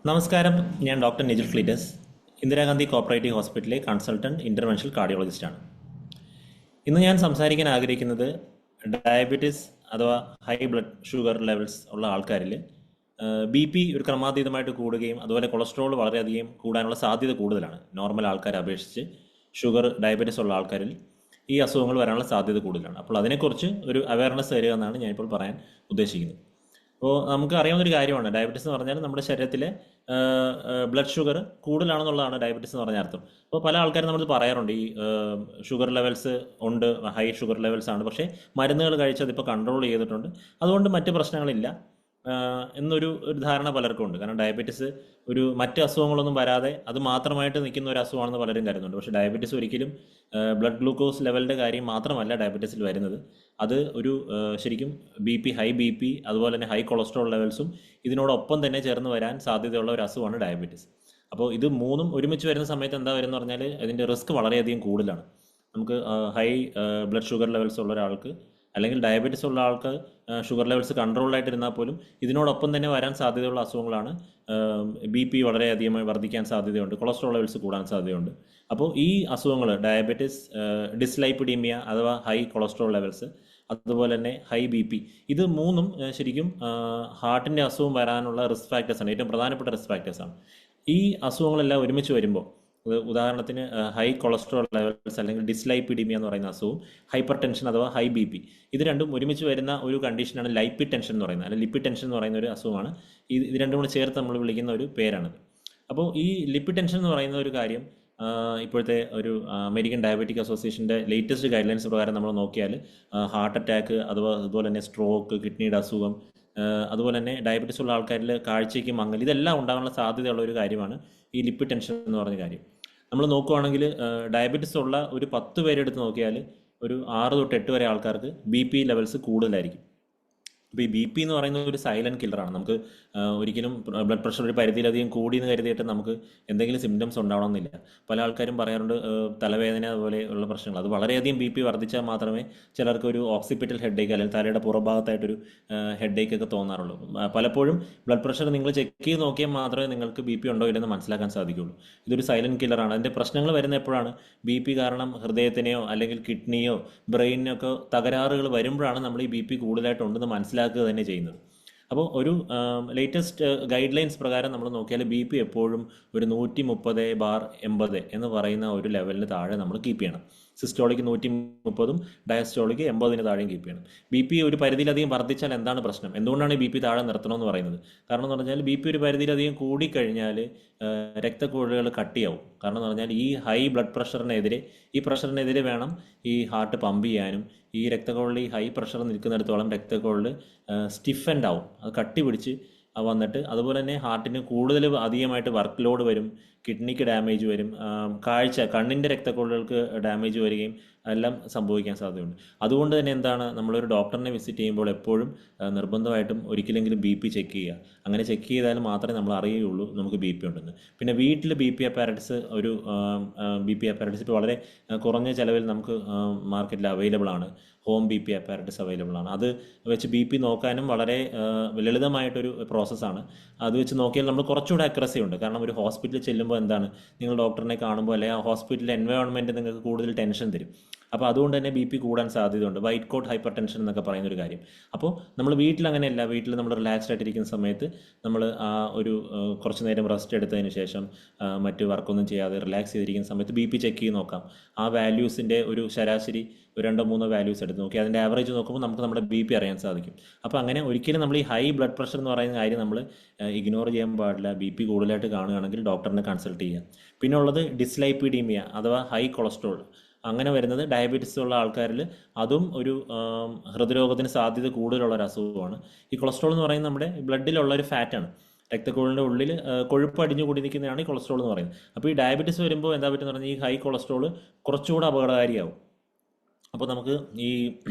നമസ്കാരം. ഞാൻ doctor Nijil Cletus, Indira Gandhi cooperative ഹോസ്പിറ്റലിലെ കൺസൾട്ടൻറ്റ് ഇൻ്റർവെൻഷണൽ കാർഡിയോളജിസ്റ്റാണ്. ഇന്ന് ഞാൻ സംസാരിക്കാൻ ആഗ്രഹിക്കുന്നത് ഡയബറ്റീസ് അഥവാ ഹൈ ബ്ലഡ് ഷുഗർ ലെവൽസ് ഉള്ള ആൾക്കാരിൽ ബി പി ഒരു ക്രമാതീതമായിട്ട് കൂടുകയും അതുപോലെ കൊളസ്ട്രോൾ വളരെയധികം കൂടാനുള്ള സാധ്യത കൂടുതലാണ്. നോർമൽ ആൾക്കാരെ അപേക്ഷിച്ച് ഡയബറ്റീസ് ഉള്ള ആൾക്കാരിൽ ഈ അസുഖങ്ങൾ വരാനുള്ള സാധ്യത കൂടുതലാണ്. അപ്പോൾ അതിനെക്കുറിച്ച് ഒരു അവയർനെസ് തരിക എന്നാണ് ഞാനിപ്പോൾ പറയാൻ ഉദ്ദേശിക്കുന്നത്. അപ്പോൾ നമുക്ക് അറിയാവുന്നൊരു കാര്യമാണ്, ഡയബറ്റീസ് എന്ന് പറഞ്ഞാൽ നമ്മുടെ ശരീരത്തിലെ ബ്ലഡ് ഷുഗർ കൂടുതലാണെന്നുള്ളതാണ് ഡയബറ്റീസ് എന്ന് പറഞ്ഞ അർത്ഥം. അപ്പോൾ പല ആൾക്കാരും നമ്മൾ പറയാറുണ്ട്, ഈ ഷുഗർ ലെവൽസ് ഉണ്ട്, ഹൈ ഷുഗർ ലെവൽസ് ആണ്, പക്ഷേ മരുന്നുകൾ കഴിച്ച് അതിപ്പോൾ കൺട്രോൾ ചെയ്തിട്ടുണ്ട്, അതുകൊണ്ട് മറ്റ് പ്രശ്നങ്ങളില്ല എന്നൊരു ധാരണ പലർക്കും ഉണ്ട്. കാരണം ഡയബറ്റീസ് മറ്റ് അസുഖങ്ങളൊന്നും വരാതെ അത് മാത്രമായിട്ട് നിൽക്കുന്ന ഒരു അസുഖമാണെന്ന് പലരും കരുതുന്നുണ്ട്. പക്ഷേ ഡയബറ്റീസ് ഒരിക്കലും ബ്ലഡ് ഗ്ലൂക്കോസ് ലെവലിൻ്റെ കാര്യം മാത്രമല്ല ഡയബറ്റീസിൽ വരുന്നത്. അത് ശരിക്കും ഹൈ ബി പി അതുപോലെ തന്നെ ഹൈ കൊളസ്ട്രോൾ ലെവൽസും ഇതിനോടൊപ്പം തന്നെ ചേർന്ന് വരാൻ സാധ്യതയുള്ള ഒരു അസുഖമാണ് ഡയബറ്റീസ്. അപ്പോൾ ഇത് മൂന്നും ഒരുമിച്ച് വരുന്ന സമയത്ത് എന്താ വരുന്നത് പറഞ്ഞാൽ അതിൻ്റെ റിസ്ക് വളരെയധികം കൂടുതലാണ്. നമുക്ക് ഹൈ ബ്ലഡ് ഷുഗർ ലെവൽസ് ഉള്ള ഒരാൾക്ക് അല്ലെങ്കിൽ ഡയബറ്റീസ് ഉള്ള ആൾക്ക് ഷുഗർ ലെവൽസ് കൺട്രോളിലായിട്ടിരുന്നാൽ പോലും ഇതിനോടൊപ്പം തന്നെ വരാൻ സാധ്യതയുള്ള അസുഖങ്ങളാണ്. ബി പി വളരെയധികമായി വർദ്ധിക്കാൻ സാധ്യതയുണ്ട്, കൊളസ്ട്രോൾ ലെവൽസ് കൂടാൻ സാധ്യതയുണ്ട്. അപ്പോൾ ഈ അസുഖങ്ങൾ ഡയബറ്റീസ്, ഡിസ്ലൈപ്പിഡീമിയ അഥവാ ഹൈ കൊളസ്ട്രോൾ ലെവൽസ്, അതുപോലെ തന്നെ ഹൈ ബി പി, ഇത് മൂന്നും ശരിക്കും ഹാർട്ടിൻ്റെ അസുഖം വരാനുള്ള റിസ്ക് ഫാക്ടേഴ്സാണ്, ഏറ്റവും പ്രധാനപ്പെട്ട റിസ്ക് ഫാക്ടേഴ്സാണ്. ഈ അസുഖങ്ങളെല്ലാം ഒരുമിച്ച് വരുമ്പോൾ ഉദാഹരണത്തിന് ഹൈ കൊളസ്ട്രോൾ ലെവൽസ് അല്ലെങ്കിൽ ഡിസ്ലൈപ്പിഡീമിയ എന്ന് പറയുന്ന അസുഖവും ഹൈപ്പർ ടെൻഷൻ അഥവാ ഹൈ ബി പി, ഇത് രണ്ടും ഒരുമിച്ച് വരുന്ന ഒരു കണ്ടീഷനാണ് ലൈപ്പിഡ് ടെൻഷൻ എന്ന് പറയുന്നത്, അല്ലെങ്കിൽ ലിപ്പിഡ് ടെൻഷൻ എന്ന് പറയുന്ന ഒരു അസുഖമാണ്. ഇത് രണ്ടും കൂടെ ചേർത്ത് നമ്മൾ വിളിക്കുന്ന ഒരു പേരാണിത്. അപ്പോൾ ഈ ലിപ്പിഡ് ടെൻഷൻ എന്ന് പറയുന്ന ഒരു കാര്യം ഇപ്പോഴത്തെ ഒരു അമേരിക്കൻ ഡയബറ്റിക് അസോസിയേഷൻ്റെ ലേറ്റസ്റ്റ് ഗൈഡ് ലൈൻസ് പ്രകാരം നമ്മൾ നോക്കിയാൽ ഹാർട്ട് അറ്റാക്ക് അതുപോലെ തന്നെ സ്ട്രോക്ക്, കിഡ്നിയുടെ അസുഖം, അതുപോലെ തന്നെ ഡയബറ്റീസ് ഉള്ള ആൾക്കാരിൽ കാഴ്ചയ്ക്ക് മങ്ങൽ, ഇതെല്ലാം ഉണ്ടാകാനുള്ള സാധ്യതയുള്ള ഒരു കാര്യമാണ് ഈ ലിപ്പിഡ് ടെൻഷൻ എന്ന് പറഞ്ഞ കാര്യം. നമ്മൾ നോക്കുവാണെങ്കിൽ ഡയബറ്റീസ് ഉള്ള ഒരു 10 പേരെടുത്ത് നോക്കിയാൽ ഒരു 6 തൊട്ട് 8 വരെ ആൾക്കാർക്ക് ബി പി ലെവൽസ് കൂടുതലായിരിക്കും. അപ്പോൾ ഈ ബി പി എന്ന് പറയുന്നത് ഒരു സൈലൻറ്റ് കില്ലറാണ്. നമുക്ക് ഒരിക്കലും ബ്ലഡ് പ്രഷർ ഒരു പരിധിയിലധികം കൂടി എന്ന് കരുതിയിട്ട് നമുക്ക് എന്തെങ്കിലും സിംറ്റംസ് ഉണ്ടാവണമെന്നില്ല. പല ആൾക്കാരും പറയാറുണ്ട് തലവേദന അതുപോലെ ഉള്ള പ്രശ്നങ്ങൾ, അത് വളരെയധികം ബി പി വർദ്ധിച്ചാൽ മാത്രമേ ചിലർക്ക് ഒരു ഓക്സിപിറ്റൽ ഹെഡേക്ക് അല്ലെങ്കിൽ തലയുടെ പുറഭാഗത്തായിട്ടൊരു ഹെഡേക്ക് ഒക്കെ തോന്നാറുള്ളൂ. പലപ്പോഴും ബ്ലഡ് പ്രഷർ നിങ്ങൾ ചെക്ക് ചെയ്ത് നോക്കിയാൽ മാത്രമേ നിങ്ങൾക്ക് ബി പി ഉണ്ടോ ഇല്ലെന്ന് മനസ്സിലാക്കാൻ സാധിക്കുകയുള്ളൂ. ഇതൊരു സൈലൻറ്റ് കില്ലറാണ്. അതിൻ്റെ പ്രശ്നങ്ങൾ വരുന്ന എപ്പോഴാണ്? ബി പി കാരണം ഹൃദയത്തിനെയോ അല്ലെങ്കിൽ കിഡ്നിയോ ബ്രെയിനിനൊക്കെ തകരാറുകൾ വരുമ്പോഴാണ് നമ്മൾ ഈ ബി പി കൂടുതലായിട്ടുണ്ടെന്ന് മനസ്സിലാക്കുക തന്നെ ചെയ്യുന്നത്. അപ്പോൾ ഒരു ലേറ്റസ്റ്റ് ഗൈഡ് ലൈൻസ് പ്രകാരം നമ്മൾ നോക്കിയാൽ ബി പി എപ്പോഴും ഒരു 130/80 എന്ന് പറയുന്ന ഒരു ലെവലിന് താഴെ നമ്മൾ കീപ്പ് ചെയ്യണം. സിസ്റ്റോളിക്ക് 130ഉം ഡയസ്റ്റോളിക്ക് 80-ന് താഴെയും കീപ്പ് ചെയ്യണം. ബി പി ഒരു പരിധിയിലധികം വർദ്ധിച്ചാൽ എന്താണ് പ്രശ്നം? എന്തുകൊണ്ടാണ് ബി പി താഴെ നിർത്തണമെന്ന് പറയുന്നത്? കാരണം എന്ന് പറഞ്ഞാൽ ബി പി ഒരു പരിധിയിലധികം കൂടിക്കഴിഞ്ഞാൽ രക്തക്കുഴലുകൾ കട്ടിയാവും. കാരണം എന്ന് പറഞ്ഞാൽ ഈ ഹൈ ബ്ലഡ് പ്രഷറിനെതിരെ വേണം ഈ ഹാർട്ട് പമ്പ് ചെയ്യാനും. ഈ രക്തക്കുഴൽ ഈ ഹൈ പ്രഷർ നിൽക്കുന്നിടത്തോളം രക്തക്കുഴൽ സ്റ്റിഫൻഡ് ആവും, അത് കട്ടി പിടിച്ച് വന്നിട്ട് അതുപോലെ തന്നെ ഹാർട്ടിന് കൂടുതൽ അധികമായിട്ട് വർക്ക് ലോഡ് വരും, കിഡ്നിക്ക് ഡാമേജ് വരും, കണ്ണിൻ്റെ രക്തക്കുഴലുകൾക്ക് ഡാമേജ് വരികയും എല്ലാം സംഭവിക്കാൻ സാധ്യതയുണ്ട്. അതുകൊണ്ട് തന്നെ എന്താണ്, നമ്മളൊരു ഡോക്ടറിനെ വിസിറ്റ് ചെയ്യുമ്പോൾ എപ്പോഴും നിർബന്ധമായിട്ടും ഒരിക്കലെങ്കിലും ബി പി ചെക്ക് ചെയ്യുക. അങ്ങനെ ചെക്ക് ചെയ്താൽ മാത്രമേ നമ്മൾ അറിയുകയുള്ളൂ നമുക്ക് ബി പി ഉണ്ടെന്ന്. പിന്നെ വീട്ടിൽ ബി പി അപ്പാരറ്റസ് ഇപ്പോൾ വളരെ കുറഞ്ഞ ചിലവിൽ നമുക്ക് മാർക്കറ്റിൽ അവൈലബിൾ ആണ്. Home B P apparatus available ആണ്. അത് വെച്ച് ബി പി നോക്കാനും വളരെ ലളിതമായിട്ടൊരു പ്രോസസ്സാണ്. അത് വെച്ച് നോക്കിയാൽ നമ്മൾ കുറച്ചുകൂടെ അക്യുറസി ഉണ്ട്. കാരണം ഒരു ഹോസ്പിറ്റലിൽ ചെല്ലുമ്പോൾ എന്താണ്, നിങ്ങൾ ഡോക്ടറിനെ കാണുമ്പോൾ അല്ലെങ്കിൽ ആ ഹോസ്പിറ്റലിലെ എൻവയോൺമെൻറ്റ് നിങ്ങൾക്ക് കൂടുതൽ ടെൻഷൻ തരും. അപ്പോൾ അതുകൊണ്ട് തന്നെ ബി പി കൂടാൻ സാധ്യതയുണ്ട്. വൈറ്റ് കോട്ട് ഹൈപ്പർ ടെൻഷൻ എന്നൊക്കെ പറയുന്നൊരു കാര്യം. അപ്പോൾ നമ്മൾ വീട്ടിൽ അങ്ങനെയല്ല. വീട്ടിൽ നമ്മൾ റിലാക്സ്ഡ് ആയിട്ടിരിക്കുന്ന സമയത്ത് നമ്മൾ കുറച്ച് നേരം റെസ്റ്റ് എടുത്തതിന് ശേഷം മറ്റ് വർക്കൊന്നും ചെയ്യാതെ റിലാക്സ് ചെയ്തിരിക്കുന്ന സമയത്ത് ബി പി ചെക്ക് ചെയ്ത് നോക്കാം. ആ വാല്യൂസിൻ്റെ ഒരു ശരാശരി 2-3 വാല്യൂസ് എടുത്ത് നോക്കി അതിൻ്റെ ആവറേജ് നോക്കുമ്പോൾ നമുക്ക് നമ്മുടെ ബി പി അറിയാൻ സാധിക്കും. അപ്പോൾ അങ്ങനെ ഒരിക്കലും നമ്മൾ ഈ ഹൈ ബ്ലഡ് പ്രഷർ എന്ന് പറയുന്ന കാര്യം നമ്മൾ ഇഗ്നോർ ചെയ്യാൻ പാടില്ല. ബി പി കൂടുതലായിട്ട് കാണുകയാണെങ്കിൽ ഡോക്ടറിനെ കൺസൾട്ട് ചെയ്യുക. പിന്നെ ഉള്ളത് ഡിസ്ലൈപ്പിഡീമിയ അഥവാ ഹൈ കൊളസ്ട്രോൾ. അങ്ങനെ വരുന്നത് ഡയബറ്റീസ് ഉള്ള ആൾക്കാരിൽ അതും ഒരു ഹൃദ്രോഗത്തിന് സാധ്യത കൂടുതലുള്ള ഒരു അസുഖമാണ്. ഈ കൊളസ്ട്രോൾ എന്ന് പറയുന്നത് നമ്മുടെ ബ്ലഡിലുള്ള ഒരു ഫാറ്റാണ്. രക്തക്കുഴലിൻ്റെ ഉള്ളിൽ കൊഴുപ്പ് അടിഞ്ഞു കൂടി നിൽക്കുന്നതാണ് ഈ കൊളസ്ട്രോൾ എന്ന് പറയുന്നത്. അപ്പോൾ ഈ ഡയബറ്റീസ് വരുമ്പോൾ എന്താ പറ്റുന്ന പറഞ്ഞാൽ ഈ ഹൈ കൊളസ്ട്രോൾ കുറച്ചുകൂടെ അപകടകാരിയാവും. അപ്പോൾ നമുക്ക് ഈ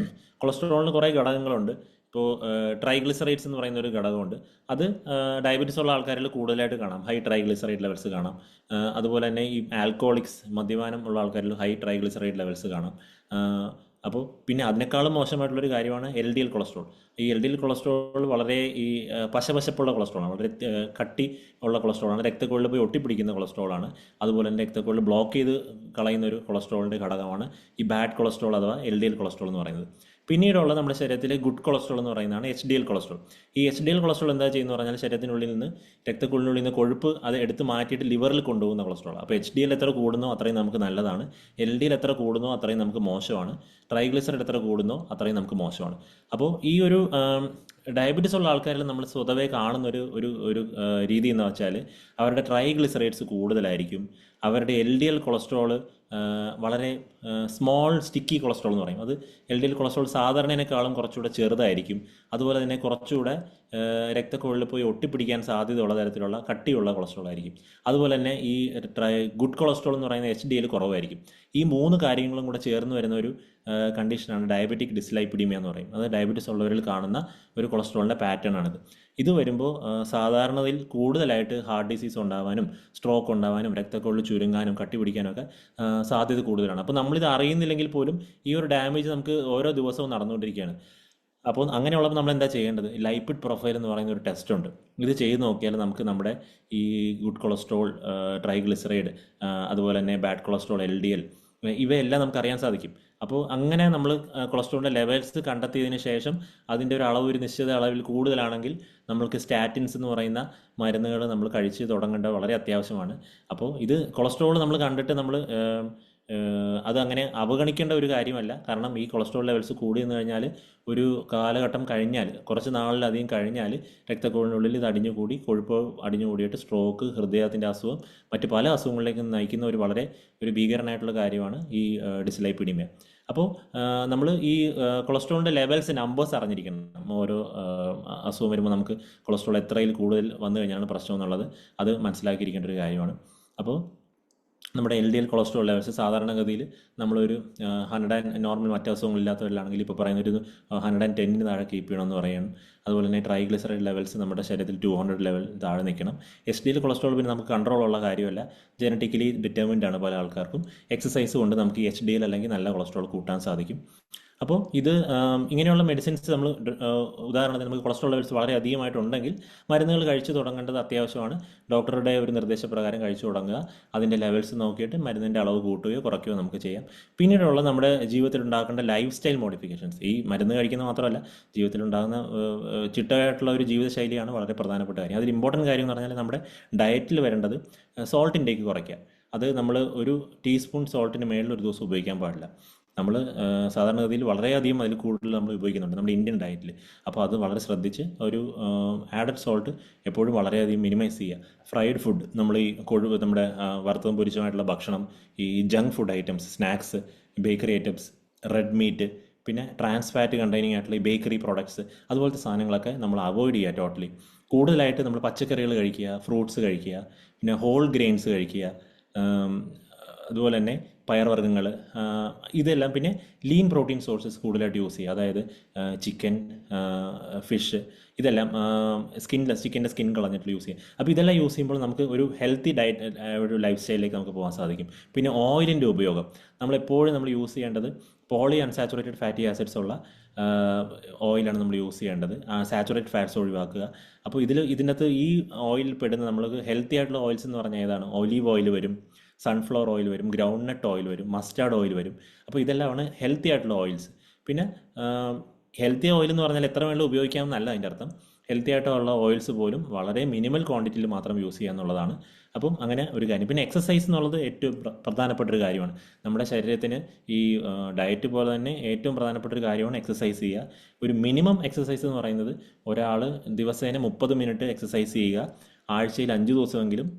കൊളസ്ട്രോളിന് കുറേ ഘടകങ്ങളുണ്ട്. ഇപ്പോൾ ട്രൈഗ്ലിസറൈഡ്സ് എന്ന് പറയുന്ന ഒരു ഘടകമുണ്ട്. അത് ഡയബറ്റീസ് ഉള്ള ആൾക്കാരിൽ കൂടുതലായിട്ട് കാണാം, ഹൈ ട്രൈഗ്ലിസറൈഡ് ലെവൽസ് കാണാം. അതുപോലെ തന്നെ ഈ ആൽക്കോളിക്സ്, മദ്യപാനം ഉള്ള ആൾക്കാരിൽ ഹൈ ട്രൈഗ്ലിസറൈഡ് ലെവൽസ് കാണാം. അപ്പോൾ പിന്നെ അതിനേക്കാളും മോശമായിട്ടുള്ളൊരു കാര്യമാണ് എൽ ഡി എൽ കൊളസ്ട്രോൾ. ഈ എൽ ഡി എൽ കൊളസ്ട്രോൾ വളരെ ഈ പശപശപ്പുള്ള കൊളസ്ട്രോളാണ്, വളരെ കട്ടി ഉള്ള കൊളസ്ട്രോളാണ്, രക്തക്കുഴലിൽ പോയി ഒട്ടിപ്പിടിക്കുന്ന കൊളസ്ട്രോളാണ്. അതുപോലെ തന്നെ രക്തക്കുഴൽ ബ്ലോക്ക് ചെയ്ത് കളയുന്ന ഒരു കൊളസ്ട്രോളിൻ്റെ ഘടകമാണ് ഈ ബാഡ് കൊളസ്ട്രോൾ അഥവാ എൽ ഡി എൽ കൊളസ്ട്രോൾ എന്ന് പറയുന്നത്. പിന്നീടുള്ള നമ്മുടെ ശരീരത്തിലെ ഗുഡ് കൊളസ്ട്രോൾ എന്ന് പറയുന്നതാണ് എച്ച് ഡി എൽ കൊളസ്ട്രോൾ. ഈ എച്ച് ഡി എൽ കൊളസ്ട്രോൾ എന്താ ചെയ്യുന്നത് പറഞ്ഞാൽ ശരീരത്തിനുള്ളിൽ നിന്ന് രക്തക്കുഴലിനുള്ളിൽ നിന്ന് കൊഴുപ്പ് അത് എടുത്ത് മാറ്റിയിട്ട് ലിവറിൽ കൊണ്ടുപോകുന്ന കൊളസ്ട്രോൾ. അപ്പോൾ എച്ച് ഡി എൽ എത്ര കൂടുന്നോ അത്രയും നമുക്ക് നല്ലതാണ്, എൽ ഡി എൽ എത്ര കൂടുന്നോ അത്രയും നമുക്ക് മോശമാണ്, ട്രൈഗ്ലിസറൈഡ് എത്ര കൂടുന്നോ അത്രയും നമുക്ക് മോശമാണ്. അപ്പോൾ ഈ ഒരു ഡയബറ്റീസ് ഉള്ള ആൾക്കാരിൽ നമ്മൾ സ്വതവേ കാണുന്ന ഒരു രീതി എന്ന് വെച്ചാൽ അവരുടെ ട്രൈഗ്ലിസറൈഡ്സ് കൂടുതലായിരിക്കും, അവരുടെ എൽ ഡി എൽ കൊളസ്ട്രോള് വളരെ സ്മോൾ സ്റ്റിക്കി കൊളസ്ട്രോൾ എന്ന് പറയും. അത് എൽ ഡി എൽ കൊളസ്ട്രോൾ സാധാരണേനേക്കാളും കുറച്ചുകൂടെ ചെറുതായിരിക്കും. അതുപോലെ തന്നെ കുറച്ചുകൂടെ രക്തക്കുഴലിൽ പോയി ഒട്ടിപ്പിടിക്കാൻ സാധ്യതയുള്ള തരത്തിലുള്ള കട്ടിയുള്ള കൊളസ്ട്രോൾ ആയിരിക്കും. അതുപോലെ തന്നെ ഈ ഗുഡ് കൊളസ്ട്രോൾ എന്ന് പറയുന്ന എച്ച് ഡി എൽ കുറവായിരിക്കും. ഈ 3 കാര്യങ്ങളും കൂടെ ചേർന്ന് വരുന്ന ഒരു കണ്ടീഷനാണ് ഡയബറ്റിക് ഡിസ്ലൈപ്പിഡീമിയ എന്ന് പറയും. അത് ഡയബറ്റീസ് ഉള്ളവരിൽ കാണുന്ന ഒരു കൊളസ്ട്രോളിൻ്റെ പാറ്റേൺ ആണിത്. ഇത് വരുമ്പോൾ സാധാരണയിൽ കൂടുതലായിട്ട് ഹാർട്ട് ഡിസീസ് ഉണ്ടാവാനും സ്ട്രോക്ക് ഉണ്ടാവാനും രക്തക്കുഴൽ ചുരുങ്ങാനും കട്ടി പിടിക്കാനും ഒക്കെ സാധ്യത കൂടുതലാണ്. അപ്പോൾ നമ്മളിത് അറിയുന്നില്ലെങ്കിൽ പോലും ഈ ഒരു ഡാമേജ് നമുക്ക് ഓരോ ദിവസവും നടന്നുകൊണ്ടിരിക്കുകയാണ്. അപ്പോൾ അങ്ങനെയുള്ളപ്പോൾ നമ്മൾ എന്താ ചെയ്യേണ്ടത്? ലൈപ്പിഡ് പ്രൊഫൈൽ എന്ന് പറയുന്ന ഒരു ടെസ്റ്റ് ഉണ്ട്. ഇത് ചെയ്ത് നോക്കിയാൽ നമുക്ക് നമ്മുടെ ഈ ഗുഡ് കൊളസ്ട്രോൾ, ട്രൈഗ്ലിസറൈഡ്, അതുപോലെ തന്നെ bad cholesterol, L D L, ഇവയെല്ലാം നമുക്ക് അറിയാൻ സാധിക്കും. അപ്പോൾ അങ്ങനെ നമ്മൾ കൊളസ്ട്രോളിൻ്റെ ലെവൽസ് കണ്ടെത്തിയതിന് ശേഷം അതിൻ്റെ ഒരു അളവ് ഒരു നിശ്ചിത അളവിൽ കൂടുതലാണെങ്കിൽ നമ്മൾക്ക് സ്റ്റാറ്റിൻസ് എന്ന് പറയുന്ന മരുന്നുകൾ നമ്മൾ കഴിച്ച് തുടങ്ങേണ്ടത് വളരെ അത്യാവശ്യമാണ്. അപ്പോൾ ഇത് കൊളസ്ട്രോൾ നമ്മൾ കണ്ടിട്ട് നമ്മൾ അത് അങ്ങനെ അവഗണിക്കേണ്ട ഒരു കാര്യമല്ല. കാരണം ഈ കൊളസ്ട്രോൾ ലെവൽസ് കൂടി എന്ന് കഴിഞ്ഞാൽ ഒരു കാലഘട്ടം കഴിഞ്ഞാൽ, കുറച്ച് നാളിലധികം കഴിഞ്ഞാൽ രക്തക്കുഴലിനുള്ളിൽ ഇത് അടിഞ്ഞുകൂടി കൊഴുപ്പ് അടിഞ്ഞുകൂടിയിട്ട് സ്ട്രോക്ക്, ഹൃദയത്തിൻ്റെ അസുഖം, മറ്റ് പല അസുഖങ്ങളിലേക്ക് നയിക്കുന്ന ഒരു ഭീകരനായിട്ടുള്ള കാര്യമാണ് ഈ ഡിസ്ലൈപ്പിഡീമിയ. അപ്പോൾ നമ്മൾ ഈ കൊളസ്ട്രോളിൻ്റെ ലെവൽസ് നമ്പേഴ്സ് അറിഞ്ഞിരിക്കണം. ഓരോ അസുഖം വരുമ്പോൾ നമുക്ക് കൊളസ്ട്രോൾ എത്രയിൽ കൂടുതൽ വന്നു കഴിഞ്ഞാണ് പ്രശ്നം എന്നുള്ളത് അത് മനസ്സിലാക്കിയിരിക്കേണ്ട ഒരു കാര്യമാണ്. അപ്പോൾ നമ്മുടെ L D L cholesterol levels സാധാരണഗതിയിൽ നമ്മളൊരു 100 നോർമൽ മറ്റ് അസുഖങ്ങളില്ലാത്തവരിലാണെങ്കിൽ ഇപ്പോൾ പറയുന്നൊരു 110 താഴെ കീപ്പ് ചെയ്യണമെന്ന് പറയണം. അതുപോലെ തന്നെ ട്രൈഗ്ലിസറൈഡ് ലെവൽസ് നമ്മുടെ ശരീരത്തിൽ 200 ലെവൽ താഴെ നിൽക്കണം. എച്ച് ഡി എൽ കൊളസ്ട്രോൾ പിന്നെ നമുക്ക് കൺട്രോളുള്ള കാര്യമല്ല, ജനറ്റിക്കലി ഡിറ്റർമിൻഡ് ആണ് പല ആൾക്കാർക്കും. എക്സസൈസ് കൊണ്ട് നമുക്ക് ഈ എച്ച് ഡി എൽ അല്ലെങ്കിൽ നല്ല കൊളസ്ട്രോൾ കൂട്ടാൻ സാധിക്കും. അപ്പോൾ ഇത് ഇങ്ങനെയുള്ള മെഡിസിൻസ് നമ്മൾ ഉദാഹരണത്തിന് നമുക്ക് കൊളസ്ട്രോൾ ലെവൽസ് വളരെ അധികമായിട്ടുണ്ടെങ്കിൽ മരുന്നുകൾ കഴിച്ചു തുടങ്ങേണ്ടത് അത്യാവശ്യമാണ്. ഡോക്ടറുടെ ഒരു നിർദ്ദേശപ്രകാരം കഴിച്ചു തുടങ്ങുക. അതിൻ്റെ ലെവൽസ് നോക്കിയിട്ട് മരുന്നിൻ്റെ അളവ് കൂട്ടുകയോ കുറയ്ക്കുകയോ നമുക്ക് ചെയ്യാം. പിന്നീടുള്ള നമ്മുടെ ജീവിതത്തിൽ ഉണ്ടാക്കേണ്ട ലൈഫ് സ്റ്റൈൽ മോഡിഫിക്കേഷൻസ്, ഈ മരുന്ന് കഴിക്കുന്ന മാത്രമല്ല ജീവിതത്തിലുണ്ടാകുന്ന ചിട്ടയായിട്ടുള്ള ഒരു ജീവിതശൈലിയാണ് വളരെ പ്രധാനപ്പെട്ട കാര്യം. അതിൽ ഇമ്പോർട്ടൻറ്റ് കാര്യം എന്ന് പറഞ്ഞാൽ നമ്മുടെ ഡയറ്റിൽ വരേണ്ടത് സോൾട്ട് ഇൻടേക്ക് കുറയ്ക്കുക. അത് നമ്മൾ ഒരു ടീസ്പൂൺ സോൾട്ടിന് മേളിൽ ഒരു ദിവസം ഉപയോഗിക്കാൻ പാടില്ല. നമ്മൾ സാധാരണഗതിയിൽ വളരെയധികം അതിൽ കൂടുതൽ നമ്മൾ ഉപയോഗിക്കുന്നുണ്ട് നമ്മുടെ ഇന്ത്യൻ ഡയറ്റിൽ. അപ്പോൾ അത് വളരെ ശ്രദ്ധിച്ച് ഒരു ആഡഡ് സോൾട്ട് എപ്പോഴും വളരെയധികം മിനിമൈസ് ചെയ്യുക. ഫ്രൈഡ് ഫുഡ്, നമ്മൾ ഈ കൊഴുവ്, നമ്മുടെ വറുത്തതും പൊരിച്ചതുമായിട്ടുള്ള ഭക്ഷണം, ഈ junk food items, snacks, bakery items, red meat, പിന്നെ ട്രാൻസ് ഫാറ്റ് കണ്ടെയ്നിങ് ആയിട്ടുള്ള ഈ ബേക്കറി പ്രോഡക്ട്സ്, അതുപോലത്തെ സാധനങ്ങളൊക്കെ നമ്മൾ അവോയ്ഡ് ചെയ്യുക ടോട്ടലി. കൂടുതലായിട്ട് നമ്മൾ പച്ചക്കറികൾ കഴിക്കുക, ഫ്രൂട്ട്സ് കഴിക്കുക, പിന്നെ ഹോൾ ഗ്രെയിൻസ് കഴിക്കുക, അതുപോലെ തന്നെ പയർവർഗ്ഗങ്ങൾ, ഇതെല്ലാം. പിന്നെ ലീൻ പ്രോട്ടീൻ സോഴ്സസ് കൂടുതലായിട്ട് യൂസ് ചെയ്യുക. അതായത് ചിക്കൻ, ഫിഷ്, ഇതെല്ലാം ചിക്കൻ്റെ സ്കിൻ കളഞ്ഞിട്ട് യൂസ് ചെയ്യുക. അപ്പോൾ ഇതെല്ലാം യൂസ് ചെയ്യുമ്പോൾ നമുക്ക് ഒരു ഹെൽത്തി ഡയറ്റ്, ഒരു ലൈഫ് സ്റ്റൈലിലേക്ക് നമുക്ക് പോകാൻ സാധിക്കും. പിന്നെ ഓയിലിൻ്റെ ഉപയോഗം നമ്മളെപ്പോഴും നമ്മൾ യൂസ് ചെയ്യേണ്ടത് പോളി അൺസാച്ചുറേറ്റഡ് ഫാറ്റി ആസിഡ്സ് ഉള്ള ഓയിലാണ് നമ്മൾ യൂസ് ചെയ്യേണ്ടത്. സാച്ചുറേറ്റഡ് ഫാറ്റ്സ് ഒഴിവാക്കുക. അപ്പോൾ ഇതിനകത്ത് ഈ ഓയിലിൽ പെടുന്ന നമ്മൾക്ക് ഹെൽത്തി ആയിട്ടുള്ള ഓയിൽസ് എന്ന് പറഞ്ഞാൽ ഏതാണ്? ഒലീവ് ഓയിൽ വരും, സൺഫ്ലവർ ഓയിൽ വരും, ഗ്രൗണ്ട് നട്ട് ഓയിൽ വരും, മസ്റ്റാർഡ് ഓയിൽ വരും. അപ്പോൾ ഇതെല്ലാമാണ് ഹെൽത്തി ആയിട്ടുള്ള ഓയിൽസ്. പിന്നെ ഹെൽത്തി ഓയിൽ എന്ന് പറഞ്ഞാൽ എത്ര വേണമെങ്കിലും ഉപയോഗിക്കാമെന്നല്ല അതിൻ്റെ അർത്ഥം. ഹെൽത്തി ആയിട്ടുള്ള ഓയിൽസ് പോലും വളരെ മിനിമൽ ക്വാണ്ടിറ്റിയിൽ മാത്രം യൂസ് ചെയ്യുക എന്നുള്ളതാണ്. അപ്പം അങ്ങനെ ഒരു കാര്യം. പിന്നെ എക്സസൈസ് എന്നുള്ളത് ഏറ്റവും പ്രധാനപ്പെട്ടൊരു കാര്യമാണ്. നമ്മുടെ ശരീരത്തിന് ഈ ഡയറ്റ് പോലെ തന്നെ ഏറ്റവും പ്രധാനപ്പെട്ട ഒരു കാര്യമാണ് എക്സസൈസ് ചെയ്യുക. ഒരു മിനിമം എക്സസൈസ് എന്ന് പറയുന്നത് ഒരാൾ ദിവസേന 30 മിനിറ്റ് എക്സസൈസ് ചെയ്യുക, ആഴ്ചയിൽ 5 ദിവസമെങ്കിലും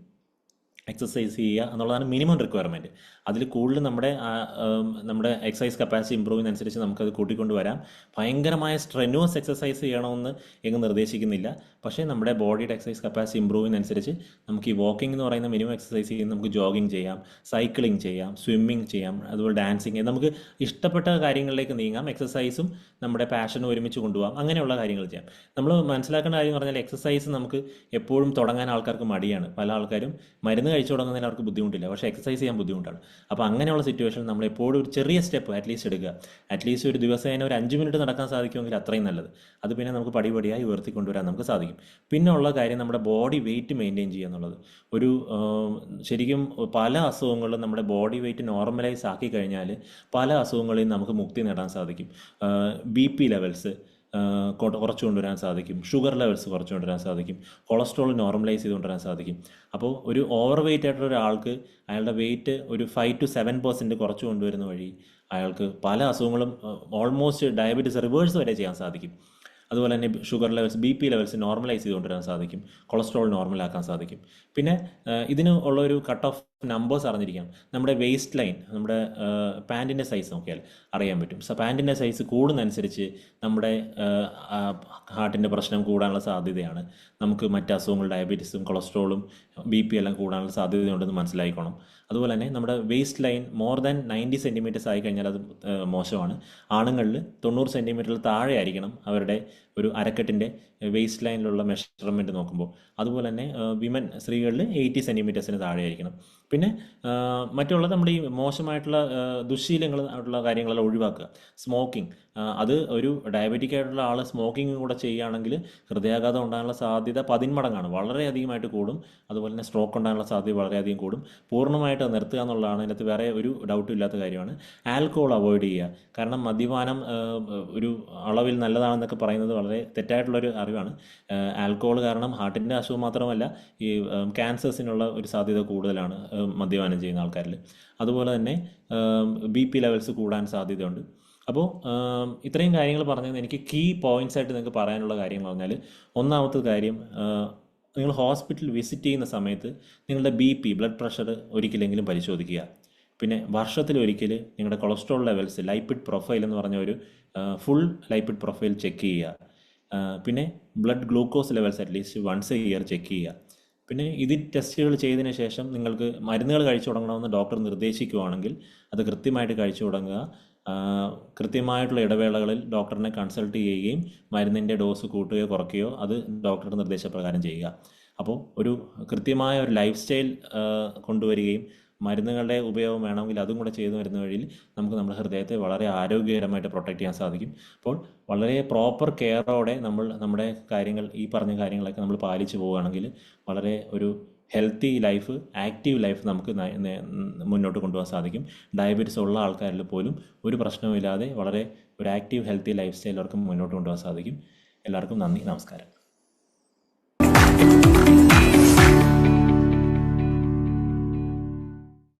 എക്സസൈസ് ചെയ്യുക എന്നുള്ളതാണ് മിനിമം റിക്വയർമെൻറ്റ്. അതിൽ കൂടുതൽ നമ്മുടെ എക്സസൈസ് കപ്പാസിറ്റി ഇമ്പ്രൂവ് ചെയ്യുന്നതനുസരിച്ച് നമുക്കത് കൂട്ടിക്കൊണ്ട് വരാം. ഭയങ്കരമായ സ്ട്രെനുവസ് എക്സസൈസ് ചെയ്യണമെന്ന് എങ്ങും നിർദ്ദേശിക്കുന്നില്ല. പക്ഷേ നമ്മുടെ ബോഡിയുടെ എക്സസൈസ് കപ്പാസിറ്റി ഇമ്പ്രൂവ് ചെയ്യുന്നതനുസരിച്ച് നമുക്ക് ഈ വാക്കിംഗ് എന്ന് പറയുന്ന മിനിമം എക്സസൈസ് ചെയ്യുന്ന നമുക്ക് ജോഗിങ് ചെയ്യാം, സൈക്ലിംഗ് ചെയ്യാം, സ്വിമ്മിങ് ചെയ്യാം, അതുപോലെ ഡാൻസിങ്, നമുക്ക് ഇഷ്ടപ്പെട്ട കാര്യങ്ങളിലേക്ക് നീങ്ങാം. എക്സസൈസും നമ്മുടെ പാഷനും ഒരുമിച്ച് കൊണ്ടുപോകാം. അങ്ങനെയുള്ള കാര്യങ്ങൾ ചെയ്യാം. നമ്മൾ മനസ്സിലാക്കേണ്ട കാര്യം എന്ന് പറഞ്ഞാൽ എക്സസൈസ് നമുക്ക് എപ്പോഴും തുടങ്ങാൻ ആൾക്കാർക്ക് മടിയാണ്. പല ആൾക്കാരും മരുന്ന് കഴിച്ചു തുടങ്ങുന്നതിന് അവർക്ക് ബുദ്ധിമുട്ടില്ല, പക്ഷേ എക്സസൈസ് ചെയ്യാൻ ബുദ്ധിമുട്ടാണ്. അപ്പോൾ അങ്ങനെയുള്ള സിറ്റുവേഷനിൽ നമ്മൾ എപ്പോഴും ഒരു ചെറിയ സ്റ്റെപ്പ് അറ്റ്ലീസ്റ്റ് എടുക്കുക. അറ്റ്ലീസ്റ്റ് ഒരു ദിവസേന ഒരു 5 മിനിറ്റ് നടക്കാൻ സാധിക്കുമെങ്കിൽ അത്രയും നല്ലത്. അത് പിന്നെ നമുക്ക് പടിപടിയായി ഉയർത്തിക്കൊണ്ടുവരാൻ നമുക്ക് സാധിക്കും. പിന്നെ ഉള്ള കാര്യം നമ്മുടെ ബോഡി വെയിറ്റ് മെയിൻറ്റെയിൻ ചെയ്യുക എന്നുള്ളത്. ഒരു ശരിക്കും പല അസുഖങ്ങളും നമ്മുടെ ബോഡി വെയിറ്റ് നോർമലൈസ് ആക്കി കഴിഞ്ഞാൽ പല അസുഖങ്ങളിൽ നിന്ന് നമുക്ക് മുക്തി നേടാൻ സാധിക്കും. BP ലെവൽസ് കുറച്ച് കൊണ്ടുവരാൻ സാധിക്കും, ഷുഗർ ലെവൽസ് കുറച്ച് കൊണ്ടുവരാൻ സാധിക്കും, കൊളസ്ട്രോൾ നോർമലൈസ് ചെയ്ത് കൊണ്ടുവരാൻ സാധിക്കും. അപ്പോൾ ഒരു ഓവർ വെയിറ്റ് ആയിട്ടുള്ള ഒരാൾക്ക് അയാളുടെ വെയിറ്റ് ഒരു 5 to 7% കുറച്ച് കൊണ്ടുവരുന്ന വഴി അയാൾക്ക് പല അസുഖങ്ങളും ഓൾമോസ്റ്റ് ഡയബറ്റീസ് റിവേഴ്സ് വരെ ചെയ്യാൻ സാധിക്കും. അതുപോലെ തന്നെ sugar levels BP levels normalise ചെയ്ത് കൊണ്ടുവരാൻ സാധിക്കും, കൊളസ്ട്രോൾ നോർമലാക്കാൻ സാധിക്കും. പിന്നെ ഇതിന് ഉള്ളൊരു കട്ട് ഓഫ് നമ്പേഴ്സ് അറിഞ്ഞിരിക്കാം. നമ്മുടെ വേസ്റ്റ് ലൈൻ, നമ്മുടെ പാൻറ്റിൻ്റെ സൈസ് നോക്കിയാൽ അറിയാൻ പറ്റും. പാൻറ്റിൻ്റെ സൈസ് കൂടുന്നതനുസരിച്ച് നമ്മുടെ ഹാർട്ടിൻ്റെ പ്രശ്നം കൂടാനുള്ള സാധ്യതയാണ്. നമുക്ക് മറ്റ് അസുഖങ്ങൾ ഡയബറ്റീസും കൊളസ്ട്രോളും BP എല്ലാം കൂടാനുള്ള സാധ്യതയുണ്ടെന്ന് മനസ്സിലായിക്കോണം. അതുപോലെ തന്നെ നമ്മുടെ waste line more than 90 centimetres ആയി കഴിഞ്ഞാൽ അത് മോശമാണ്. ആണുങ്ങളിൽ 90 സെൻറ്റിമീറ്ററിൽ താഴെ ആയിരിക്കണം അവരുടെ ഒരു അരക്കെട്ടിൻ്റെ വേസ്റ്റ് ലൈനിലുള്ള മെഷർമെൻറ്റ് നോക്കുമ്പോൾ. അതുപോലെ തന്നെ സ്ത്രീകളിൽ 80 സെൻറ്റിമീറ്റേഴ്സിന് താഴെ ആയിരിക്കണം. പിന്നെ മറ്റുള്ള നമ്മുടെ ഈ മോശമായിട്ടുള്ള ദുശ്ശീലങ്ങൾ ആയിട്ടുള്ള കാര്യങ്ങളെല്ലാം ഒഴിവാക്കുക. സ്മോക്കിംഗ്, അത് ഒരു ഡയബറ്റിക് ആയിട്ടുള്ള ആൾ സ്മോക്കിംഗ് കൂടെ ചെയ്യുകയാണെങ്കിൽ ഹൃദയാഘാതം ഉണ്ടാകാനുള്ള സാധ്യത 10 മടങ്ങാണ്, വളരെയധികമായിട്ട് കൂടും. അതുപോലെ തന്നെ സ്ട്രോക്ക് ഉണ്ടാകാനുള്ള സാധ്യത വളരെയധികം കൂടും. പൂർണ്ണമായിട്ട് നിർത്തുക എന്നുള്ളതാണ് ഇതിനകത്ത് വേറെ ഒരു ഡൗട്ടും ഇല്ലാത്ത കാര്യമാണ്. ആൽക്കഹോൾ അവോയ്ഡ് ചെയ്യുക. കാരണം മദ്യപാനം ഒരു അളവിൽ നല്ലതാണെന്നൊക്കെ പറയുന്നത് വളരെ തെറ്റായിട്ടുള്ളൊരു അറിവാണ്. ആൽക്കഹോൾ കാരണം ഹാർട്ടിൻ്റെ അസുഖം മാത്രമല്ല ഈ ക്യാൻസേഴ്സിനുള്ള ഒരു സാധ്യത കൂടുതലാണ് മദ്യപാനം ചെയ്യുന്ന ആൾക്കാരിൽ. അതുപോലെ തന്നെ BP ലെവൽസ് കൂടാൻ സാധ്യതയുണ്ട്. അപ്പോൾ ഇത്രയും കാര്യങ്ങൾ പറഞ്ഞത് എനിക്ക് കീ പോയിൻറ്റ്സ് ആയിട്ട് നിങ്ങൾക്ക് പറയാനുള്ള കാര്യങ്ങൾ പറഞ്ഞാൽ, ഒന്നാമത്തെ കാര്യം, നിങ്ങൾ ഹോസ്പിറ്റൽ വിസിറ്റ് ചെയ്യുന്ന സമയത്ത് നിങ്ങളുടെ BP ബ്ലഡ് പ്രഷർ ഒരിക്കലെങ്കിലും പരിശോധിക്കുക. പിന്നെ വർഷത്തിലൊരിക്കൽ നിങ്ങളുടെ കൊളസ്ട്രോൾ ലെവൽസ്, ലൈപ്പിഡ് പ്രൊഫൈൽ എന്ന് പറഞ്ഞ ഒരു ഫുൾ ലൈപ്പിഡ് പ്രൊഫൈൽ ചെക്ക് ചെയ്യുക. പിന്നെ blood glucose levels at least once a year check ചെയ്യുക. പിന്നെ ഇത് ടെസ്റ്റുകൾ ചെയ്തതിന് ശേഷം നിങ്ങൾക്ക് മരുന്നുകൾ കഴിച്ചു തുടങ്ങണമെന്ന് ഡോക്ടർ നിർദ്ദേശിക്കുകയാണെങ്കിൽ അത് കൃത്യമായിട്ട് കഴിച്ചു തുടങ്ങുക. കൃത്യമായിട്ടുള്ള ഇടവേളകളിൽ ഡോക്ടറിനെ കൺസൾട്ട് ചെയ്യുകയും മരുന്നിൻ്റെ ഡോസ് കൂട്ടുകയോ കുറയ്ക്കുകയോ അത് ഡോക്ടറുടെ നിർദ്ദേശപ്രകാരം ചെയ്യുക. അപ്പോൾ ഒരു കൃത്യമായ ഒരു ലൈഫ് സ്റ്റൈൽ കൊണ്ടുവരികയും മരുന്നുകളുടെ ഉപയോഗം വേണമെങ്കിൽ അതും കൂടെ ചെയ്തു വരുന്ന വഴിയിൽ നമുക്ക് നമ്മുടെ ഹൃദയത്തെ വളരെ ആരോഗ്യകരമായിട്ട് പ്രൊട്ടക്റ്റ് ചെയ്യാൻ സാധിക്കും. അപ്പോൾ വളരെ പ്രോപ്പർ കെയറോടെ നമ്മൾ നമ്മുടെ കാര്യങ്ങൾ, ഈ പറഞ്ഞ കാര്യങ്ങളൊക്കെ നമ്മൾ പാലിച്ചു പോവുകയാണെങ്കിൽ വളരെ ഒരു ഹെൽത്തി ലൈഫ്, ആക്റ്റീവ് ലൈഫ് നമുക്ക് മുന്നോട്ട് കൊണ്ടുപോകാൻ സാധിക്കും. ഡയബറ്റീസ് ഉള്ള ആൾക്കാരിൽ പോലും ഒരു പ്രശ്നവുമില്ലാതെ വളരെ ഒരു ആക്റ്റീവ് ഹെൽത്തി ലൈഫ് സ്റ്റൈൽ അവർക്ക് മുന്നോട്ട് കൊണ്ടുപോകാൻ സാധിക്കും. എല്ലാവർക്കും നന്ദി, നമസ്കാരം.